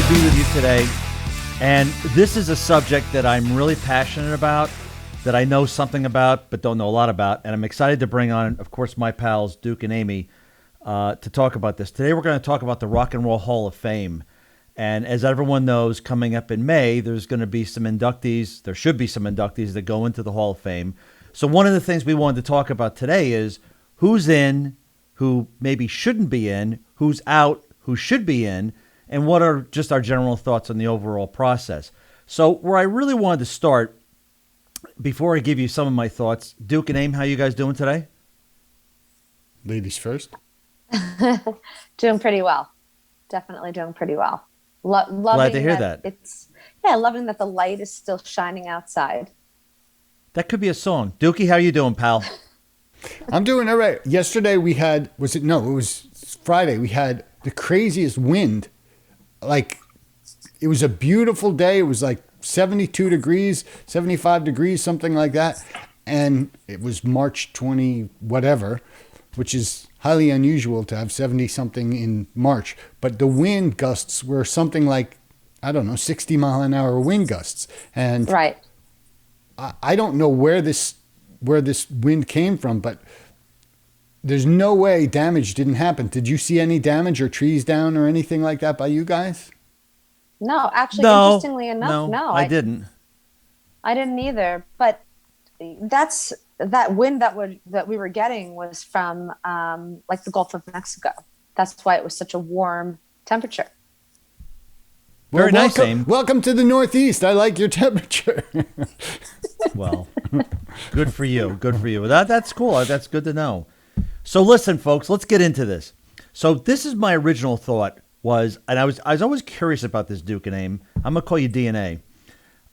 be with you today. And this is a subject that I'm really passionate about, that I know something about, but don't know a lot about. And I'm excited to bring on, of course, my pals, Duke and Amy, to talk about this. Today, we're going to talk about the Rock and Roll Hall of Fame. And as everyone knows, coming up in May, there's going to be some inductees. There should be some inductees that go into the Hall of Fame. So one of the things we wanted to talk about today is who's in, who maybe shouldn't be in, who's out, who should be in, and what are just our general thoughts on the overall process. So where I really wanted to start, before I give you some of my thoughts, Duke and Aim, how you guys doing today? Ladies first. Doing pretty well. Definitely doing pretty well. Loving Glad to hear that. Loving that the light is still shining outside. That could be a song. Dukey, how you doing, pal? I'm doing all right. Yesterday we had, it was Friday. We had the craziest wind. Like, it was a beautiful day. It was like 72 degrees, 75 degrees, something like that. And it was March 20 whatever, which is highly unusual to have 70 something in March. But the wind gusts were something like, 60 mile an hour wind gusts. And right. I don't know where this wind came from, but there's no way damage didn't happen. Did you see any damage or trees down or anything like that by you guys? No, actually, interestingly enough, no. I didn't. I didn't either. But that wind that we were getting was from like the Gulf of Mexico. That's why it was such a warm temperature. Very nice, Aim. Welcome to the Northeast. I like your temperature. Well, good for you. Good for you. That's cool. That's good to know. So listen, folks, let's get into this. So this is my original thought was, and I was always curious about this, Duke and Aim. I'm gonna call you DNA.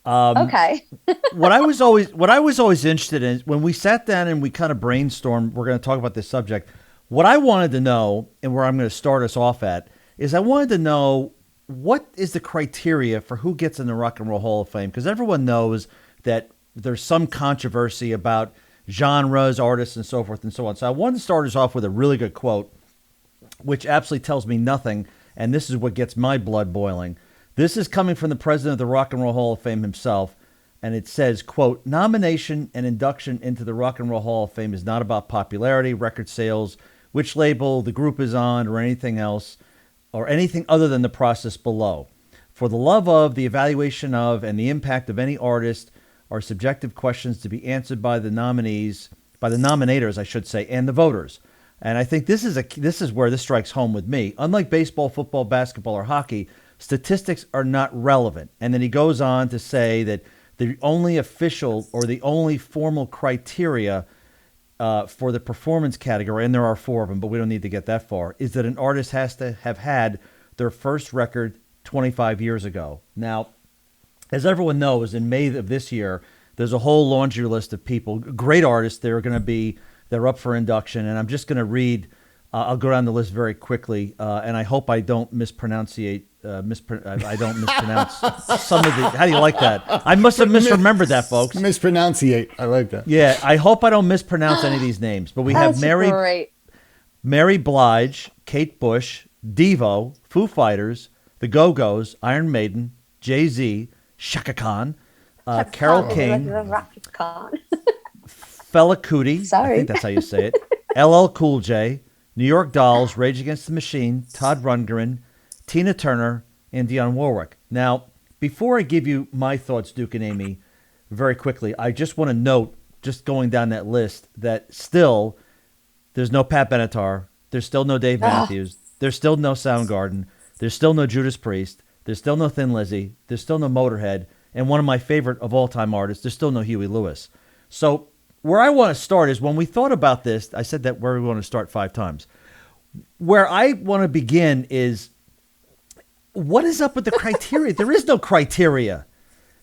Okay. what I was always interested in is when we sat down and we kind of brainstormed, we're going to talk about this subject. What I wanted to know, and where I'm going to start us off at, is I wanted to know what is the criteria for who gets in the Rock and Roll Hall of Fame, because everyone knows that there's some controversy about genres, artists, and so forth and so on. So I wanted to start us off with a really good quote, which absolutely tells me nothing, and this is what gets my blood boiling. This is coming from the president of the Rock and Roll Hall of Fame himself, and it says, quote, "Nomination and induction into the Rock and Roll Hall of Fame is not about popularity, record sales, which label the group is on, or anything else, or anything other than the process below. For the love of, the evaluation of, and the impact of any artist are subjective questions to be answered by the nominees, by the nominators, I should say, and the voters." And I think this is where this strikes home with me. Unlike baseball, football, basketball, or hockey, statistics are not relevant. And then he goes on to say that the only official or the only formal criteria for the performance category, and there are 4 of them, but we don't need to get that far, is that an artist has to have had their first record 25 years ago. Now, as everyone knows, in May of this year, there's a whole laundry list of people, great artists, they're up for induction. And I'm just going to read, I'll go down the list very quickly, and I hope I don't mispronounce some of the, how do you like that? I must have misremembered that, folks. Mispronunciate. I like that. Yeah, I hope I don't mispronounce any of these names. But we have Mary Blige, Kate Bush, Devo, Foo Fighters, The Go-Go's, Iron Maiden, Jay-Z, Chaka Khan, Carole King, Fela Kuti, Sorry. I think that's how you say it, LL Cool J, New York Dolls, Rage Against the Machine, Todd Rundgren, Tina Turner, and Dionne Warwick. Now, before I give you my thoughts, Duke and Amy, very quickly, I just want to note, just going down that list, that still there's no Pat Benatar, there's still no Dave Matthews, there's still no Soundgarden, there's still no Judas Priest, there's still no Thin Lizzy, there's still no Motorhead, and one of my favorite of all-time artists, there's still no Huey Lewis. So where I want to start is when we thought about this, I said that where we want to start 5 times. Where I want to begin is, what is up with the criteria? There is no criteria.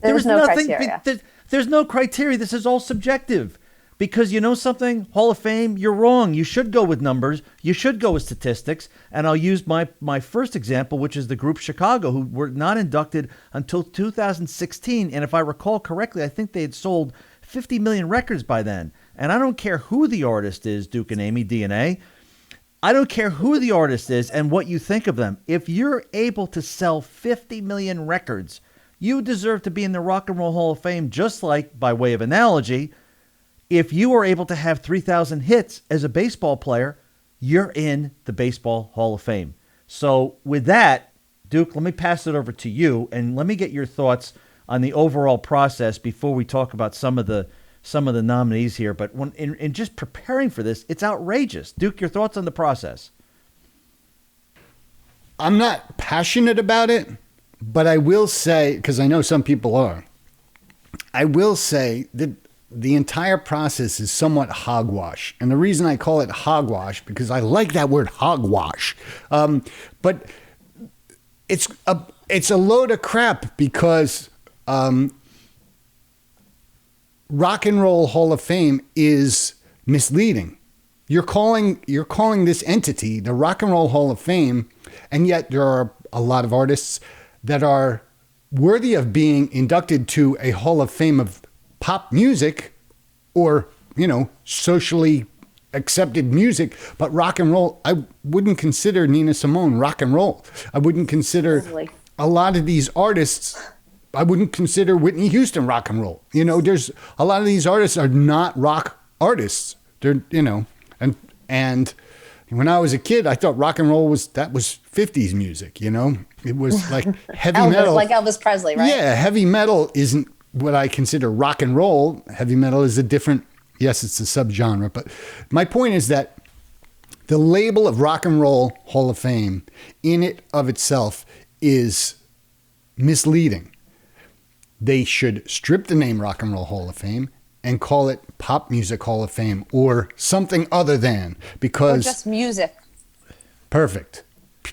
There's no criteria. There's no criteria. This is all subjective. Because you know something? Hall of Fame, you're wrong. You should go with numbers. You should go with statistics. And I'll use my first example, which is the group Chicago, who were not inducted until 2016. And if I recall correctly, I think they had sold 50 million records by then. And I don't care who the artist is, Duke and Amy, DNA. I don't care who the artist is and what you think of them. If you're able to sell 50 million records, you deserve to be in the Rock and Roll Hall of Fame, just like, by way of analogy, if you are able to have 3,000 hits as a baseball player, you're in the Baseball Hall of Fame. So with that, Duke, let me pass it over to you, and let me get your thoughts on the overall process before we talk about some of the nominees here. But when in just preparing for this, it's outrageous. Duke, your thoughts on the process? I'm not passionate about it, but I will say, because I know some people are, I will say that the entire process is somewhat hogwash. And the reason I call it hogwash, because I like that word hogwash, but it's a load of crap, because Rock and Roll Hall of Fame is misleading. You're calling this entity the Rock and Roll Hall of Fame, and yet there are a lot of artists that are worthy of being inducted to a Hall of Fame of pop music, or, socially accepted music. But rock and roll, I wouldn't consider Nina Simone rock and roll. I wouldn't consider a lot of these artists. I wouldn't consider Whitney Houston rock and roll. There's a lot of these artists are not rock artists. They're, and when I was a kid, I thought rock and roll was 50s music. It was like heavy metal, like Elvis Presley, right? Yeah, heavy metal isn't what I consider rock and roll. Heavy metal is a different. Yes, it's a subgenre, but my point is that the label of Rock and Roll Hall of Fame in it of itself is misleading. They should strip the name Rock and Roll Hall of Fame and call it Pop Music Hall of Fame, or something other than, because... Or just music. Perfect.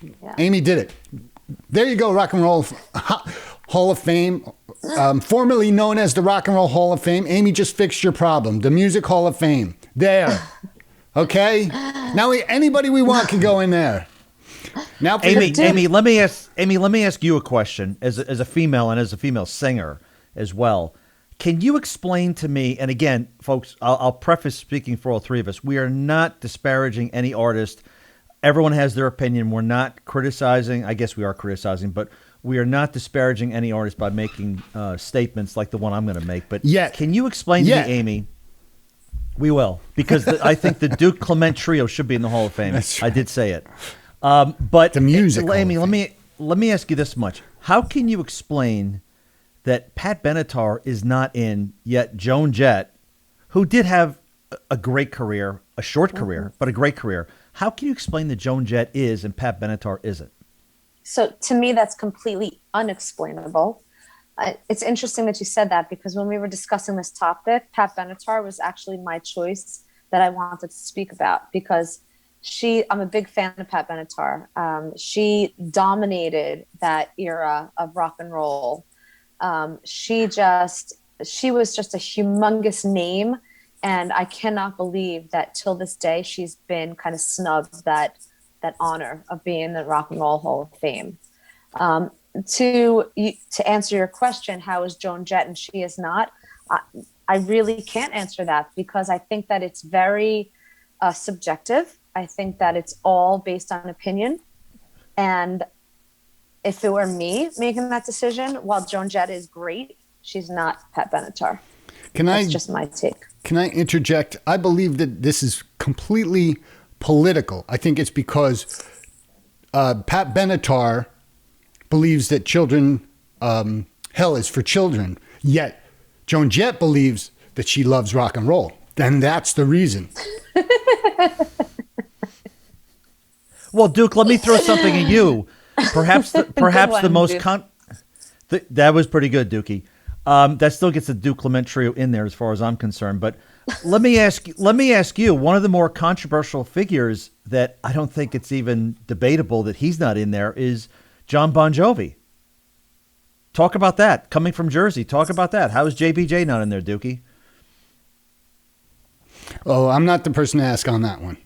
Yeah. Amy did it. There you go, Rock and Roll Hall of Fame, formerly known as the Rock and Roll Hall of Fame. Amy just fixed your problem. The Music Hall of Fame. There. Okay? Now anybody we want can go in there. Now, Amy, let me ask you a question as a female, and as a female singer as well. Can you explain to me, and again, folks, I'll preface speaking for all three of us, we are not disparaging any artist. Everyone has their opinion. We're not criticizing. I guess we are criticizing, but we are not disparaging any artist by making statements like the one I'm going to make. But can you explain to me, Amy? We will, because I think the Duke Clement Trio should be in the Hall of Fame. That's right. I did say it. But the music, Amy, let me ask you this much: how can you explain that Pat Benatar is not in, yet Joan Jett, who did have a great career, a short career, but a great career? How can you explain that Joan Jett is and Pat Benatar isn't? So to me, that's completely unexplainable. It's interesting that you said that, because when we were discussing this topic, Pat Benatar was actually my choice that I wanted to speak about, because I'm a big fan of Pat Benatar. She dominated that era of rock and roll. She was just a humongous name. And I cannot believe that till this day, she's been kind of snubbed that honor of being in the Rock and Roll Hall of Fame. To answer your question, how is Joan Jett and she is not? I really can't answer that, because I think that it's very subjective. I think that it's all based on opinion. And if it were me making that decision, while Joan Jett is great, she's not Pat Benatar. That's just my take. Can I interject? I believe that this is completely political. I think it's because Pat Benatar believes that hell is for children, yet Joan Jett believes that she loves rock and roll. Then that's the reason. Well, Duke, let me throw something at you. Perhaps the most that was pretty good, Dookie. That still gets the Duke Clement Trio in there as far as I'm concerned. But let me ask you, one of the more controversial figures that I don't think it's even debatable that he's not in there is John Bon Jovi. Talk about that. Coming from Jersey, talk about that. How is JBJ not in there, Dookie? Oh, I'm not the person to ask on that one.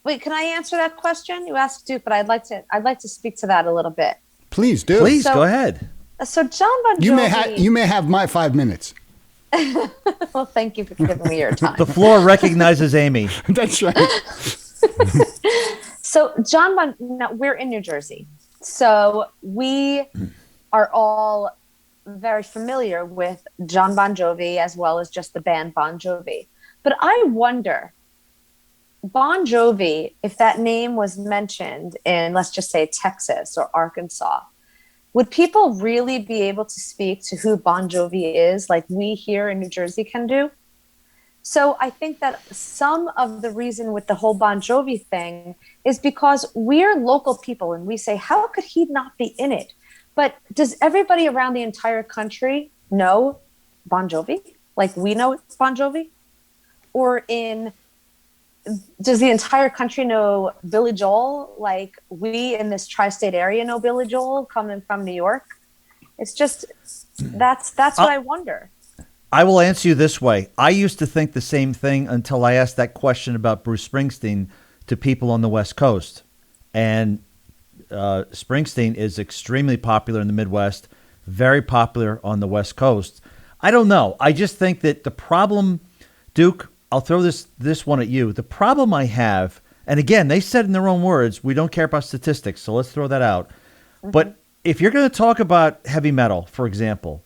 Wait, can I answer that question? You asked Duke, but I'd like to speak to that a little bit. Please do. Please go ahead. So John Bon Jovi. You may have my 5 minutes. Well, thank you for giving me your time. The floor recognizes Amy. That's right. So now we're in New Jersey. So we are all very familiar with John Bon Jovi as well as just the band Bon Jovi. But I wonder, Bon Jovi, if that name was mentioned in, let's just say, Texas or Arkansas, would people really be able to speak to who Bon Jovi is like we here in New Jersey can do? So I think that some of the reason with the whole Bon Jovi thing is because we're local people and we say, how could he not be in it? But does everybody around the entire country know Bon Jovi? Like we know Bon Jovi? Or does the entire country know Billy Joel? Like we in this tri-state area know Billy Joel coming from New York? It's just, that's what I wonder. I will answer you this way. I used to think the same thing until I asked that question about Bruce Springsteen to people on the West Coast. And Springsteen is extremely popular in the Midwest, very popular on the West Coast. I don't know. I just think that the problem, Duke, I'll throw this one at you. The problem I have, and again, they said in their own words, we don't care about statistics, so let's throw that out. Mm-hmm. But if you're going to talk about heavy metal, for example,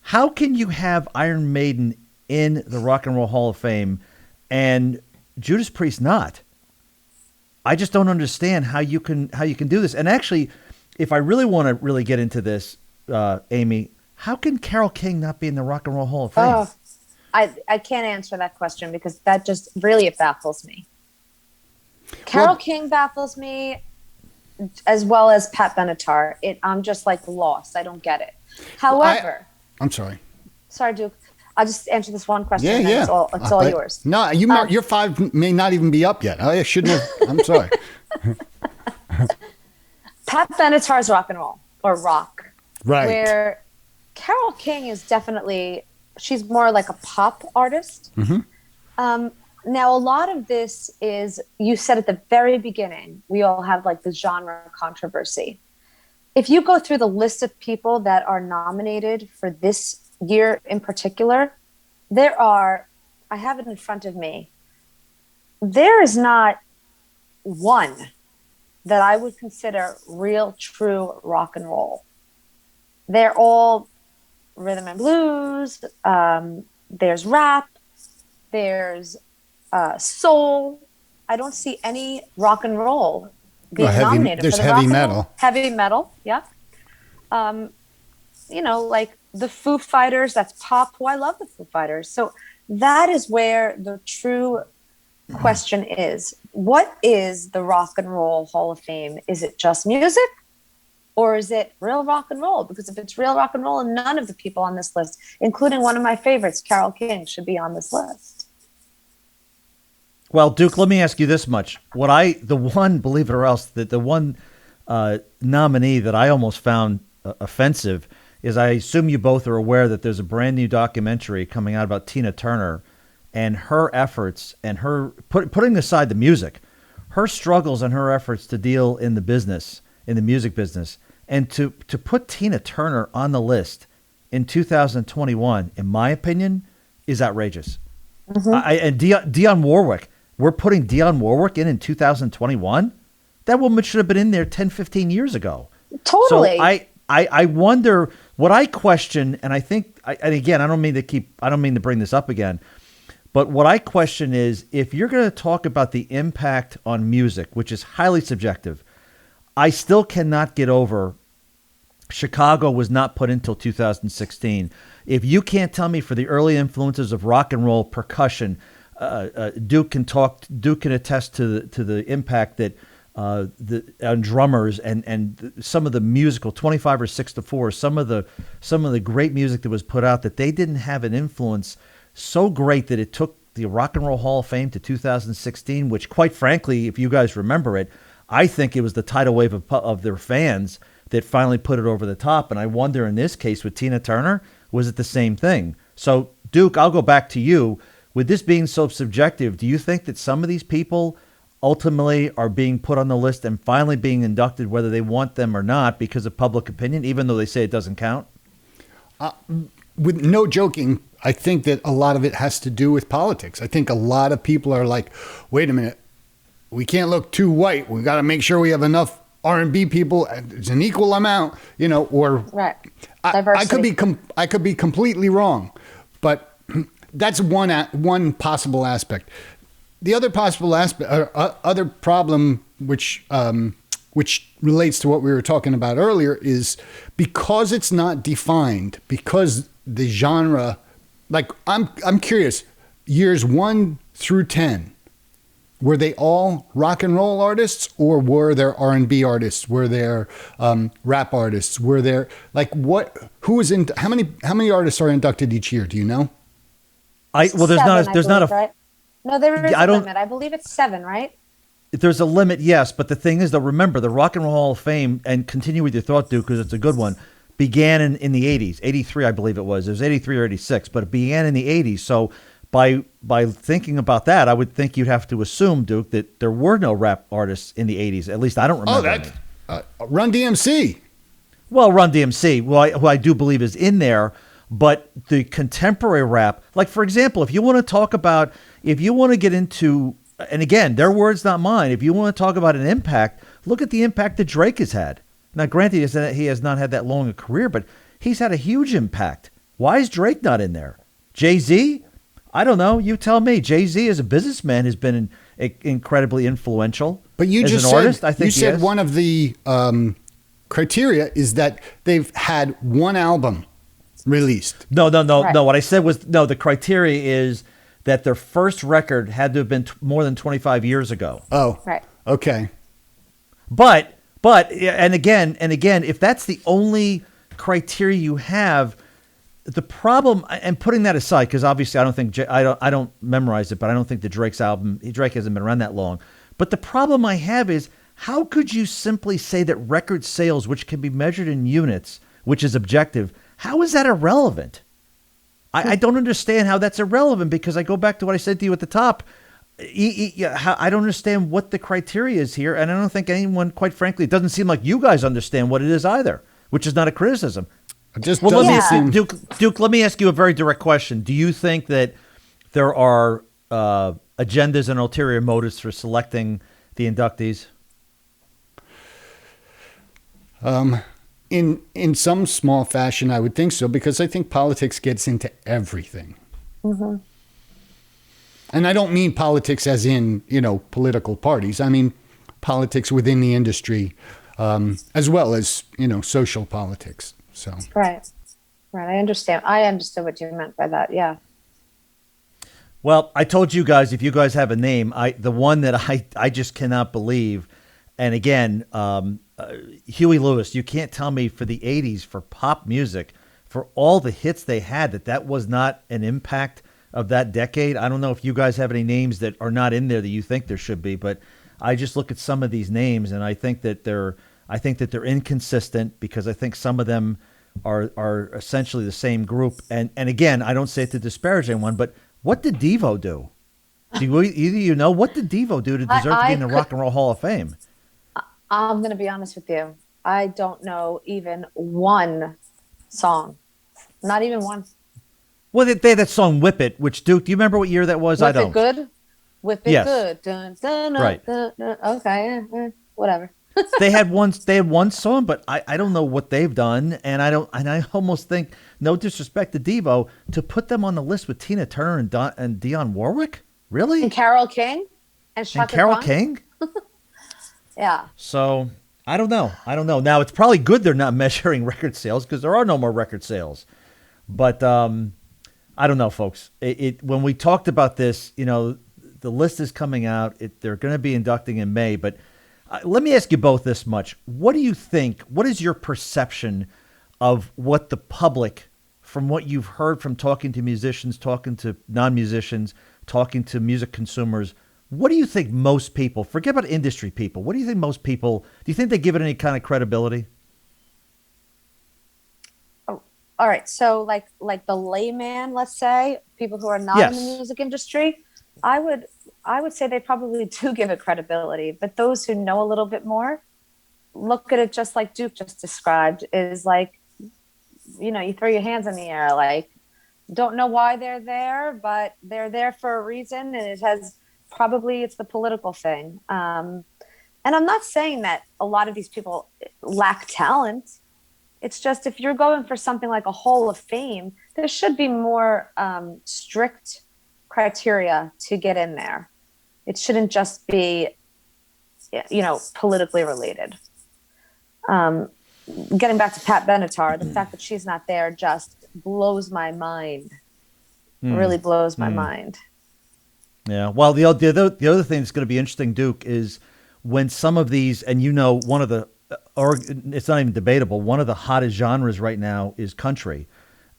how can you have Iron Maiden in the Rock and Roll Hall of Fame and Judas Priest not? I just don't understand how you can do this. And actually, if I really want to really get into this, Amy, how can Carole King not be in the Rock and Roll Hall of Fame? Oh, I can't answer that question because that just really it baffles me. Carole King baffles me as well as Pat Benatar. I'm just like lost. I don't get it. However, I'm sorry. Sorry, Duke. I'll just answer this one question. Yeah. It's all yours. No, your 5 may not even be up yet. I shouldn't have. I'm sorry. Pat Benatar's rock and roll or rock. Right. Where Carole King is definitely, she's more like a pop artist. Mm-hmm. Now, a lot of this is, you said at the very beginning, we all have like the genre controversy. If you go through the list of people that are nominated for this year in particular, I have it in front of me. There is not one that I would consider real, true rock and roll. They're all rhythm and blues. There's rap. There's soul. I don't see any rock and roll being nominated. There's for the heavy rock metal. Heavy metal, yeah. Like the Foo Fighters, that's pop. I love the Foo Fighters. So that is where the true question is. What is the Rock and Roll Hall of Fame? Is it just music? Or is it real rock and roll? Because if it's real rock and roll, none of the people on this list, including one of my favorites, Carole King, should be on this list. Well, Duke, let me ask you this much. Believe it or else, the one nominee that I almost found offensive is, I assume you both are aware that there's a brand new documentary coming out about Tina Turner and her efforts and her, putting aside the music, her struggles and her efforts to deal in the music business, and to put Tina Turner on the list in 2021, in my opinion, is outrageous. Mm-hmm. And Dionne Warwick, we're putting Dionne Warwick in 2021? That woman should have been in there 10, 15 years ago. Totally. So I wonder, what I question, and I think, and again, I don't mean to bring this up again, but what I question is, if you're going to talk about the impact on music, which is highly subjective, I still cannot get over Chicago was not put in until 2016. If you can't tell me for the early influences of rock and roll percussion, Duke can attest to the impact that on drummers and some of the musical 25 or 6 to 4, some of the great music that was put out, that they didn't have an influence so great that it took the Rock and Roll Hall of Fame to 2016, which, quite frankly, if you guys remember it, I think it was the tidal wave of their fans that finally put it over the top. And I wonder, in this case with Tina Turner, was it the same thing? So, Duke, I'll go back to you. With this being so subjective, do you think that some of these people ultimately are being put on the list and finally being inducted, whether they want them or not, because of public opinion, even though they say it doesn't count? With no joking, I think that a lot of it has to do with politics. I think a lot of people are like, wait a minute, we can't look too white. We got to make sure we have enough R&B people. It's an equal amount, or Right. I Diversity. I could be completely wrong, but that's one possible aspect. The other possible aspect, other problem, which relates to what we were talking about earlier, is because it's not defined, because the genre, like I'm curious, years 1 through 10, were they all rock and roll artists, or were there R&B artists? Were there rap artists? Were there who was in? How many artists are inducted each year? Do you know? There's Seven, not I there's not believe, a right? No, there is I a don't limit. I believe it's 7, right? there's a limit, yes, but the thing is, though, remember the Rock and Roll Hall of Fame, and continue with your thought, Duke, because it's a good one. Began in the 80s, 83, I believe it was. It was 83 or 86, but it began in the 80s. So by thinking about that, I would think you'd have to assume, Duke, that there were no rap artists in the 80s. At least I don't remember. Run DMC. Well, Run DMC, who I do believe is in there, but the contemporary rap, like for example, if you want to get into, and again, their words, not mine. If you want to talk about an impact, look at the impact that Drake has had. Now, granted, he has not had that long a career, but he's had a huge impact. Why is Drake not in there? Jay-Z? I don't know. You tell me. Jay-Z, as a businessman, has been incredibly influential. But you as just an said, artist, I think you said one of the criteria is that they've had one album released. No. Right. What I said was, no, the criteria is that their first record had to have been more than 25 years ago. Oh, Right. okay. But and again, if that's the only criteria you have, the problem, and putting that aside, because obviously I don't memorize it, but I don't think Drake hasn't been around that long. But the problem I have is, how could you simply say that record sales, which can be measured in units, which is objective, how is that irrelevant? I don't understand how that's irrelevant, because I go back to what I said to you at the top. I don't understand what the criteria is here, and I don't think anyone, quite frankly, it doesn't seem like you guys understand what it is either, which is not a criticism. Just Well, let me doesn't ask seem- Duke, let me ask you a very direct question. Do you think that there are agendas and ulterior motives for selecting the inductees? In some small fashion, I would think so, because I think politics gets into everything. Mm-hmm. And I don't mean politics as in, political parties. I mean politics within the industry, as well as, social politics. So Right. I understand. I understood what you meant by that. Yeah. Well, I told you guys, if you guys have a name, the one that I just cannot believe, and again, Huey Lewis, you can't tell me for the 80s, for pop music, for all the hits they had, that was not an impact of that decade. I don't know if you guys have any names that are not in there that you think there should be, but I just look at some of these names and I think that they're inconsistent, because I think some of them are essentially the same group. And again, I don't say it to disparage anyone, but what did Devo do? Either what did Devo do to deserve to be in the Rock and Roll Hall of Fame? I'm going to be honest with you. I don't know even one song. Not even one. Well, they had that song "Whip It," which, Duke, do you remember what year that was? I don't. Whip it good. Whip it Yes. good. Dun, dun, dun, Right. dun, dun. Okay. Whatever. They had one song, but I don't know what they've done, and I almost think, no disrespect to Devo, to put them on the list with Tina Turner and Dionne Warwick, really, And Carole King and Shaka and Carole Khan? King. Yeah. So I don't know. Now it's probably good they're not measuring record sales, because there are no more record sales. But I don't know, folks. When we talked about this, the list is coming out. They're going to be inducting in May. But let me ask you both this much. What do you think? What is your perception of what the public, from what you've heard from talking to musicians, talking to non-musicians, talking to music consumers, what do you think most people, forget about industry people, what do you think most people, do you think they give it any kind of credibility? Oh, all right. So like the layman, let's say, people who are not in the Yes. music industry, I would say they probably do give it credibility. But those who know a little bit more look at it just like Duke just described, is like, you throw your hands in the air, like, don't know why they're there, but they're there for a reason, and it has probably it's the political thing. And I'm not saying that a lot of these people lack talent. It's just if you're going for something like a Hall of Fame, there should be more strict criteria to get in there. It shouldn't just be, politically related. Getting back to Pat Benatar, the fact that she's not there just blows my mind. Really blows my mind. Yeah. Well, the other thing that's going to be interesting, Duke, is when some of these, and one of the, or it's not even debatable, one of the hottest genres right now is country.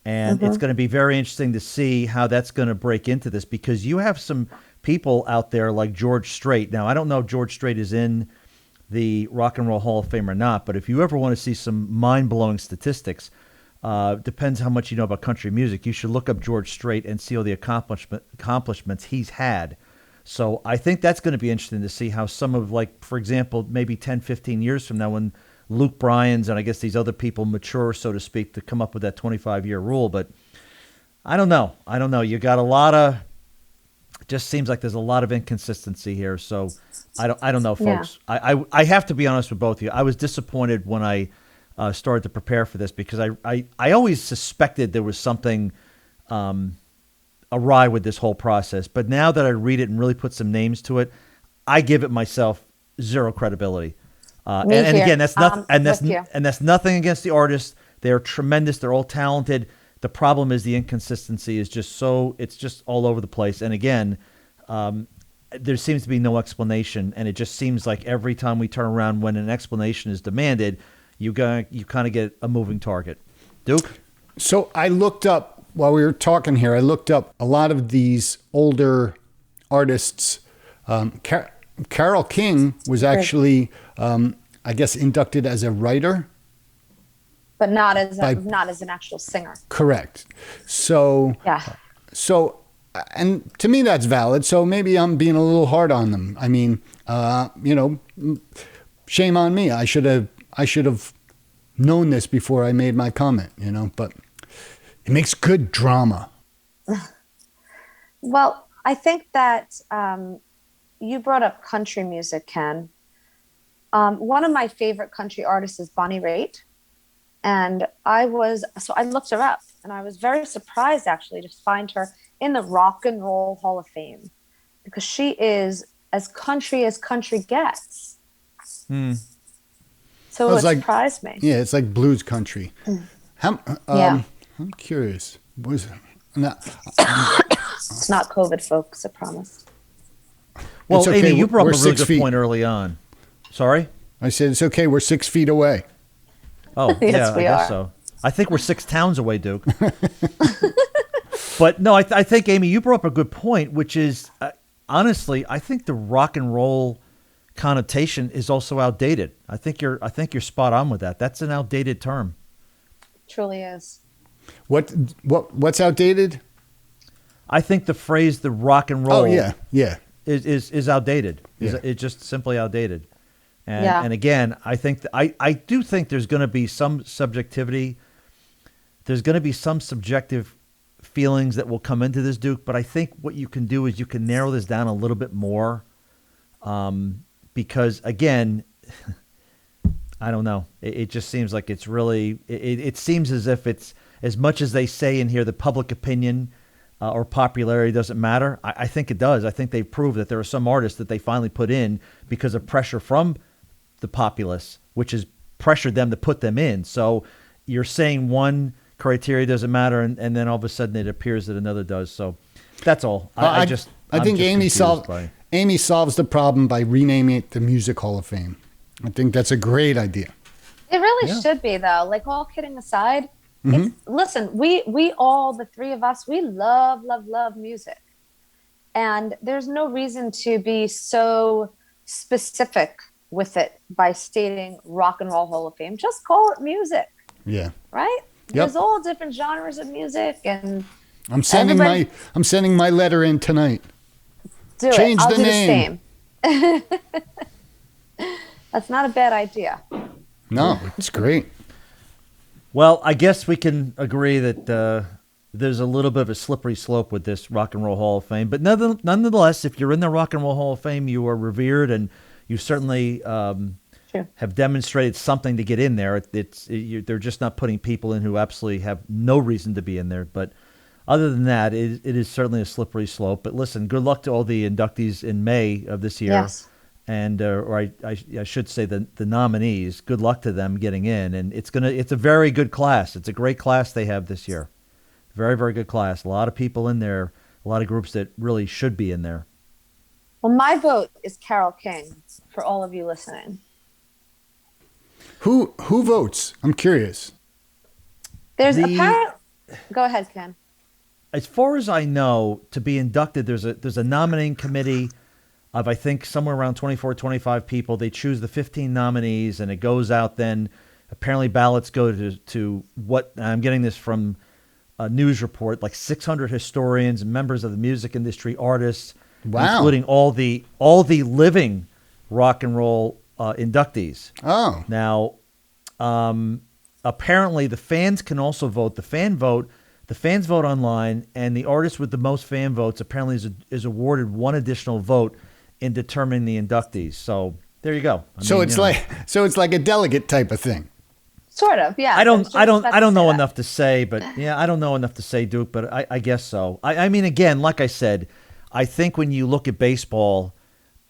And it's going to be very interesting to see how that's going to break into this, because you have some people out there like George Strait. Now, I don't know if George Strait is in the Rock and Roll Hall of Fame or not, but if you ever want to see some mind-blowing statistics, depends how much you know about country music, you should look up George Strait and see all the accomplishments he's had. So I think that's going to be interesting to see how some of, like, for example, maybe 10, 15 years from now, when Luke Bryan's and I guess these other people mature, so to speak, to come up with that 25-year rule. But I don't know. You got a lot of, it just seems like there's a lot of inconsistency here. So I don't know, folks. Yeah. I have to be honest with both of you. I was disappointed when I started to prepare for this, because I always suspected there was something awry with this whole process. But now that I read it and really put some names to it, I give it myself zero credibility. And again, that's nothing, and that's nothing against the artists. They're tremendous. They're all talented. The problem is the inconsistency is just it's just all over the place. And again, there seems to be no explanation. And it just seems like every time we turn around, when an explanation is demanded, you kind of get a moving target. Duke? So I looked up, while we were talking here, I looked up a lot of these older artists. Carole King was actually, I guess, inducted as a writer. But not as an actual singer. Correct. So, yeah. So, and to me, that's valid. So maybe I'm being a little hard on them. I mean, shame on me. I should have known this before I made my comment, but it makes good drama. Well, I think that you brought up country music, Ken. One of my favorite country artists is Bonnie Raitt. And I looked her up, and I was very surprised actually to find her in the Rock and Roll Hall of Fame, because she is as country gets. So it surprised me. Yeah, it's like blues country. I'm curious. Was it's not COVID, folks, I promise. Well, it's okay. Amy, you brought up a really good feet. point early on. Sorry? I said it's okay. We're 6 feet away. Oh, yes, yeah, I guess so. I think we're 6 towns away, Duke. But no, I think, Amy, you brought up a good point, which is, honestly, I think the rock and roll connotation is also outdated. I think you're spot on with that. That's an outdated term. Truly is. What's outdated? I think the phrase "the rock and roll" is outdated. Yeah. It's just simply outdated. And again, I think I do think there's going to be some subjectivity. There's going to be some subjective feelings that will come into this, Duke. But I think what you can do is you can narrow this down a little bit more, because again, I don't know. It just seems like it's really. It seems as if it's, as much as they say in here, the public opinion or popularity doesn't matter. I think it does. I think they've proved that there are some artists that they finally put in because of pressure from the populace, which has pressured them to put them in. So you're saying one criteria doesn't matter, and then all of a sudden it appears that another does. So that's all. I think Amy solves the problem by renaming it the Music Hall of Fame. I think that's a great idea. It really should be, though. Like, all kidding aside, listen, we all, the three of us, we love music. And there's no reason to be so specific with it by stating Rock and Roll Hall of Fame. Just call it music. Yeah. Right? Yep. There's all different genres of music, and I'm sending my letter in tonight. Change the name. The same. That's not a bad idea. No, it's great. Well, I guess we can agree that there's a little bit of a slippery slope with this Rock and Roll Hall of Fame. But nonetheless, if you're in the Rock and Roll Hall of Fame, you are revered, and you certainly True. have demonstrated something to get in there. They're just not putting people in who absolutely have no reason to be in there. But other than that, it is certainly a slippery slope. But listen, good luck to all the inductees in May of this year. Yes. And or I should say the nominees. Good luck to them getting in, and it's a very good class. It's a great class they have this year. Very, very good class. A lot of people in there. A lot of groups that really should be in there. Well, my vote is Carole King for all of you listening. Who votes? I'm curious. There's Go ahead, Ken. As far as I know, to be inducted, there's a nominating committee of, I think, somewhere around 24, 25 people. They choose the 15 nominees, and it goes out then. Apparently ballots go to what, I'm getting this from a news report, like 600 historians and members of the music industry, artists, wow, including all the living rock and roll inductees. Oh. Now, apparently the fans can also vote. The fans vote online, and the artist with the most fan votes apparently is awarded one additional vote in determining the inductees. So there you go. It's like a delegate type of thing. Sort of, yeah. I don't know enough to say, but yeah, I don't know enough to say, Duke, but I guess so. I mean, again, like I said, I think when you look at baseball,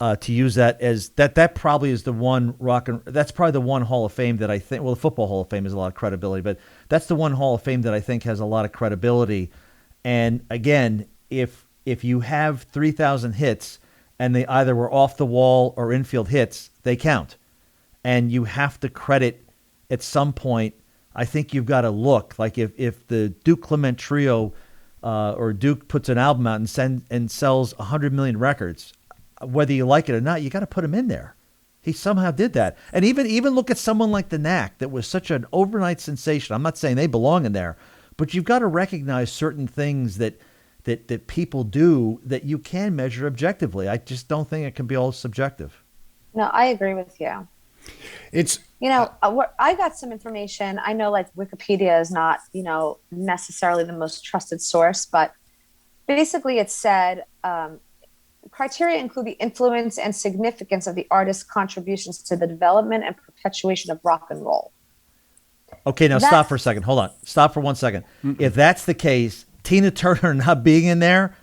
to use that as that probably is the one that's probably the one Hall of Fame that I think, well, the Football Hall of Fame has a lot of credibility, but that's the one Hall of Fame that I think has a lot of credibility. And again, if you have 3,000 hits and they either were off the wall or infield hits, they count. And you have to credit at some point. I think you've got to look like if the Duke Clement Trio or Duke puts an album out and sells 100 million records, whether you like it or not, you got to put him in there. He somehow did that. And even look at someone like the Knack that was such an overnight sensation. I'm not saying they belong in there, but you've got to recognize certain things that people do that you can measure objectively. I just don't think it can be all subjective. No, I agree with you. It's, I got some information. I know like Wikipedia is not, necessarily the most trusted source, but basically it said, criteria include the influence and significance of the artist's contributions to the development and perpetuation of rock and roll. Okay, now stop for a second. Hold on. Stop for 1 second. If that's the case, Tina Turner not being in there,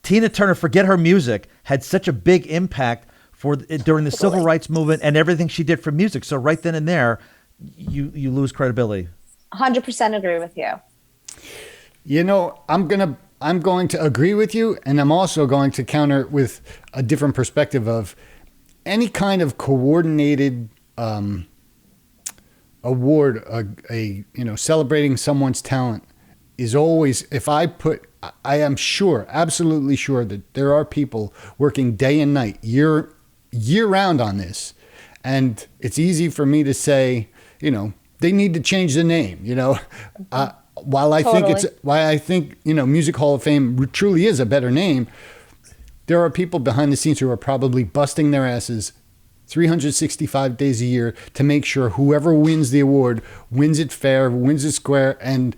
Tina Turner, forget her music, had such a big impact during the civil rights movement and everything she did for music. So right then and there, you lose credibility. 100% agree with you. I'm going to agree with you, and I'm also going to counter with a different perspective of any kind of coordinated award, celebrating someone's talent is always, I am sure, absolutely sure that there are people working day and night, year round on this. And it's easy for me to say, they need to change the name, While I think Music Hall of Fame truly is a better name, there are people behind the scenes who are probably busting their asses 365 days a year to make sure whoever wins the award wins it fair, wins it square, and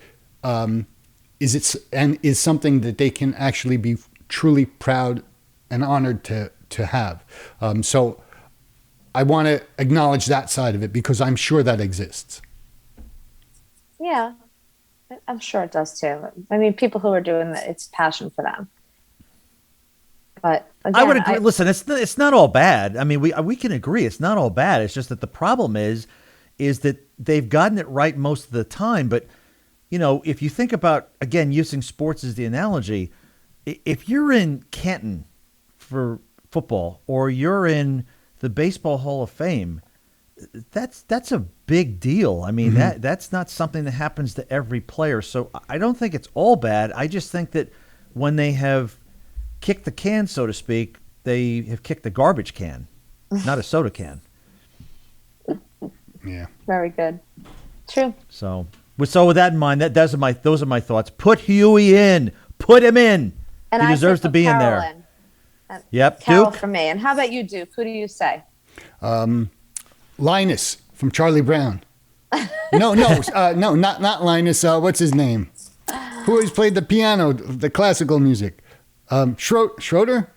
is something that they can actually be truly proud and honored to have. So I want to acknowledge that side of it because I'm sure that exists. Yeah. I'm sure it does too. I mean, people who are doing that, it's passion for them. But again, I would agree. Listen, it's not all bad. I mean, we can agree it's not all bad. It's just that the problem is that they've gotten it right most of the time. But if you think about, again, using sports as the analogy, if you're in Canton for football or you're in the Baseball Hall of Fame, that's a big deal. I mean, that's not something that happens to every player. So I don't think it's all bad. I just think that when they have kicked the can, so to speak, they have kicked the garbage can, not a soda can. Yeah. Very good. True. So with that in mind, those are my thoughts. Put Huey in. Put him in. And he deserves to be in there. Yep. Carol Duke? for me. And how about you, Duke? Who do you say? Linus from Charlie Brown. No, not Linus. What's his name? Who always played the piano, the classical music? Schroeder?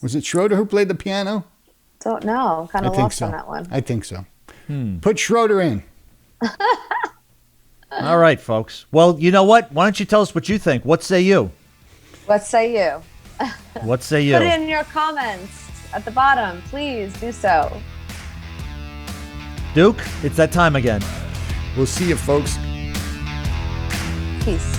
Was it Schroeder who played the piano? Don't know. Kind I of think lost so. on that one. I think so. Put Schroeder in. All right, folks. Well, you know what? Why don't you tell us what you think? What say you? What say you? What say you? Put it in your comments at the bottom. Please do so. Duke, it's that time again. We'll see you, folks. Peace.